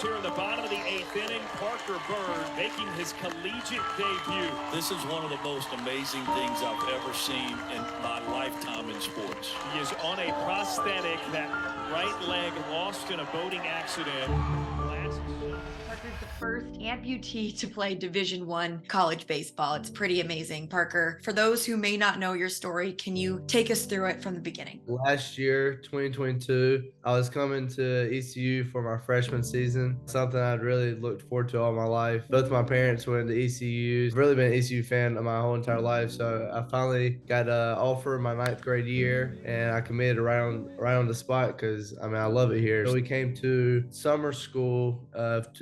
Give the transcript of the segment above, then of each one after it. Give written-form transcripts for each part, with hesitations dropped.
first here in the bottom of the 8th inning. Parker Byrd making his collegiate debut. This is one of the most amazing things I've ever seen in my lifetime in sports. He is on a prosthetic, that right leg lost in a boating accident. Parker's the first amputee to play Division I college baseball. It's pretty amazing. Parker, for those who may not know your story, can you take us through it from the beginning? Last year, 2022, I was coming to ECU for my freshman season, something I'd really looked forward to all my life. Both my parents went to ECU. I've really been an ECU fan of my whole entire life, so I finally got an offer my 9th grade year, and I committed right on the spot because, I mean, I love it here. So we came to summer school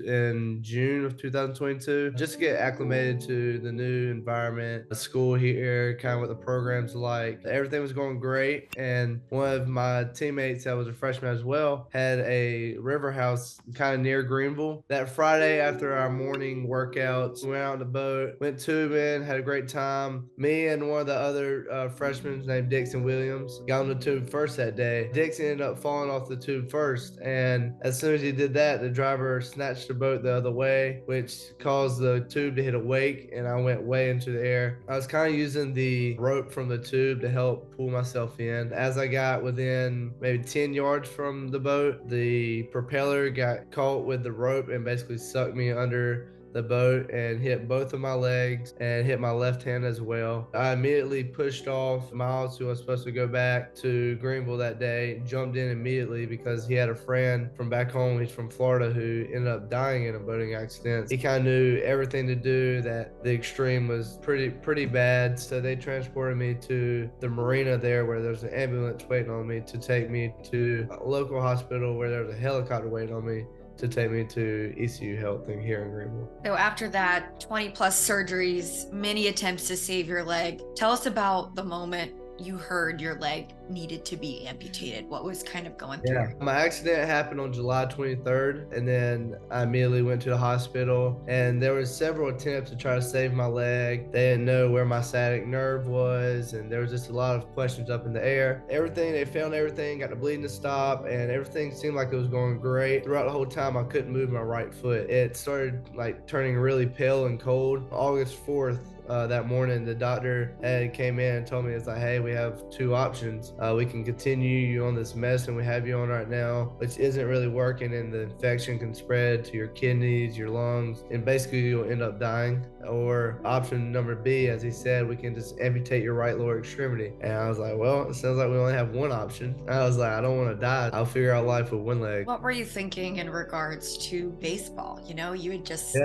in June of 2022, just to get acclimated to the new environment, the school here, kind of what the program's like. Everything was going great, and one of my teammates that was a freshman as well had a river house kind of near Greenville. That Friday after our morning workouts, we went out on the boat, went tubing, had a great time. Me and one of the other freshmen named Dixon Williams got on the tube first that day. Dixon ended up falling off the tube first, and as soon as he did that, the driver snatched the boat the other way, which caused the tube to hit a wake, and I went way into the air. I was kind of using the rope from the tube to help pull myself in. As I got within maybe 10 yards from the boat, the propeller got caught with the rope and basically sucked me under the boat and hit both of my legs and hit my left hand as well. I immediately pushed off Miles, who was supposed to go back to Greenville that day, jumped in immediately because he had a friend from back home, he's from Florida, who ended up dying in a boating accident. He kind of knew everything to do, that the extreme was pretty bad, so they transported me to the marina there where there's an ambulance waiting on me to take me to a local hospital where there was a helicopter waiting on me to take me to ECU Health here in Greenville. So after that, 20 plus surgeries, many attempts to save your leg, tell us about the moment you heard your leg needed to be amputated. What was kind of going through? Yeah, my accident happened on July 23rd, and then I immediately went to the hospital, and there were several attempts to try to save my leg. They didn't know where my sciatic nerve was, and there was just a lot of questions up in the air. They found everything, got the bleeding to stop, and everything seemed like it was going great. Throughout the whole time, I couldn't move my right foot. It started like turning really pale and cold. August 4th, that morning, the doctor came in and told me, it's like, hey, we have two options. We can continue you on this medicine we have you on right now, which isn't really working, and the infection can spread to your kidneys, your lungs, and basically you'll end up dying. Or option number B, as he said, we can just amputate your right lower extremity. And I was like, well, it sounds like we only have one option. I was like, I don't want to die. I'll figure out life with one leg. What were you thinking in regards to baseball? You know, you had just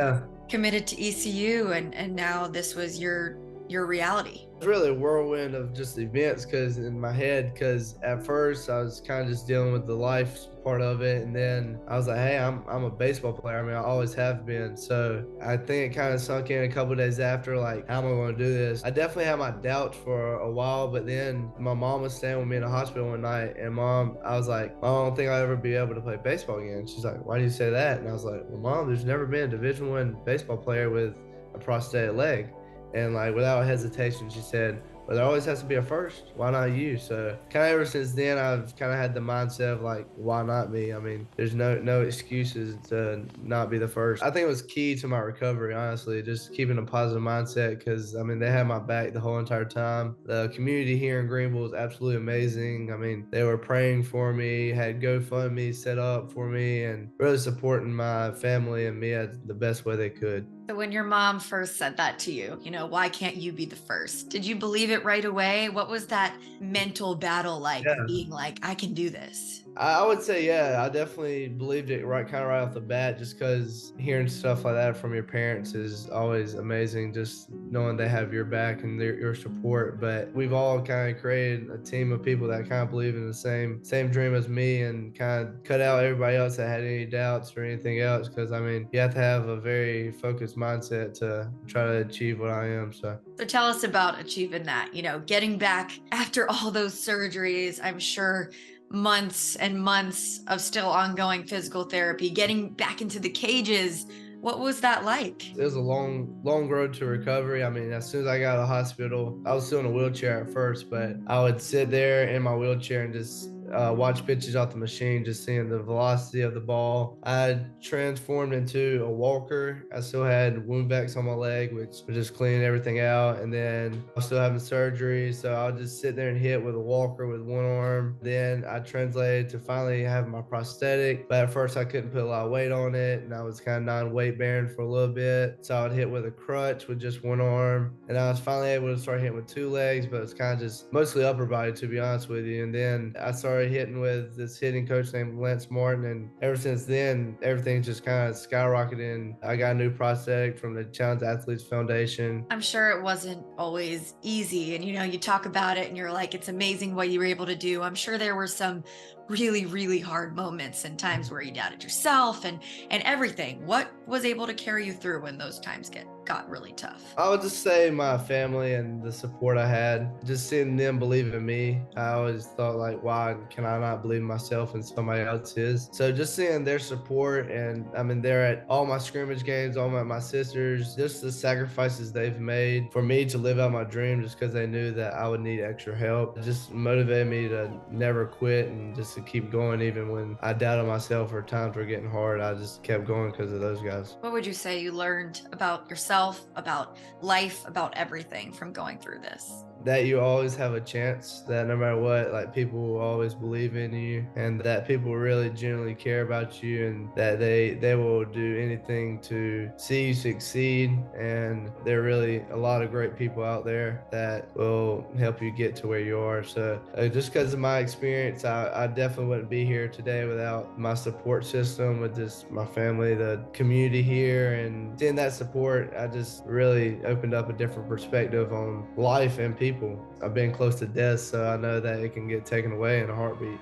committed to ECU, and now this was your reality. It's really a whirlwind of just events in my head, because at first I was kind of just dealing with the life part of it, and then I was like, hey, I'm a baseball player. I mean, I always have been. So I think it kind of sunk in a couple of days after, like, how am I going to do this? I definitely had my doubts for a while, but then my mom was staying with me in the hospital one night, and I was like, Mom, I don't think I'll ever be able to play baseball again. She's like, why do you say that? And I was like, well, Mom, there's never been a Division I baseball player with a prosthetic leg. And like, without hesitation, she said, well, there always has to be a first. Why not you? So kind of ever since then, I've kind of had the mindset of like, why not me? I mean, there's no excuses to not be the first. I think it was key to my recovery, honestly, just keeping a positive mindset, because I mean, they had my back the whole entire time. The community here in Greenville is absolutely amazing. I mean, they were praying for me, had GoFundMe set up for me, and really supporting my family and me at the best way they could. So when your mom first said that to you, you know, why can't you be the first? Did you believe it right away? What was that mental battle like, being like, I can do this? I would say, yeah, I definitely believed it right off the bat, just because hearing stuff like that from your parents is always amazing, just knowing they have your back and your support. But we've all kind of created a team of people that kind of believe in the same dream as me, and kind of cut out everybody else that had any doubts or anything else, because I mean, you have to have a very focused mindset to try to achieve what I am. So tell us about achieving that, you know, getting back after all those surgeries. I'm sure months and months of still ongoing physical therapy, getting back into the cages. What was that like? It was a long road to recovery. I mean, as soon as I got out of the hospital, I was still in a wheelchair at first, but I would sit there in my wheelchair and just watch pitches off the machine, just seeing the velocity of the ball. I transformed into a walker. I still had wound vacs on my leg, which was just cleaning everything out. And then I was still having surgery, so I'll just sit there and hit with a walker with one arm. Then I translated to finally having my prosthetic, but at first I couldn't put a lot of weight on it, and I was kind of non-weight bearing for a little bit. So I would hit with a crutch with just one arm, and I was finally able to start hitting with two legs, but it's kind of just mostly upper body, to be honest with you. And then I started hitting with this hitting coach named Lance Martin, and ever since then, everything's just kind of skyrocketing. I got a new prosthetic from the Challenge Athletes Foundation. I'm sure it wasn't always easy. And, you talk about it and you're like, it's amazing what you were able to do. I'm sure there were some really, really hard moments and times where you doubted yourself and everything. What was able to carry you through when those times got really tough? I would just say my family and the support I had, just seeing them believe in me. I always thought, like, why can I not believe in myself and somebody else is? So just seeing their support, and I mean, they're at all my scrimmage games, all my sisters, just the sacrifices they've made for me to live out my dream, just because they knew that I would need extra help, just motivated me to never quit and just to keep going even when I doubted myself or times were getting hard. I just kept going because of those guys. What would you say you learned about yourself, about life, about everything from going through this? That you always have a chance, that no matter what, like, people will always believe in you, and that people really genuinely care about you, and that they will do anything to see you succeed. And there are really a lot of great people out there that will help you get to where you are. So just because of my experience, I definitely wouldn't be here today without my support system, with just my family, the community here, and seeing that support. I just really opened up a different perspective on life and people. I've been close to death, so I know that it can get taken away in a heartbeat.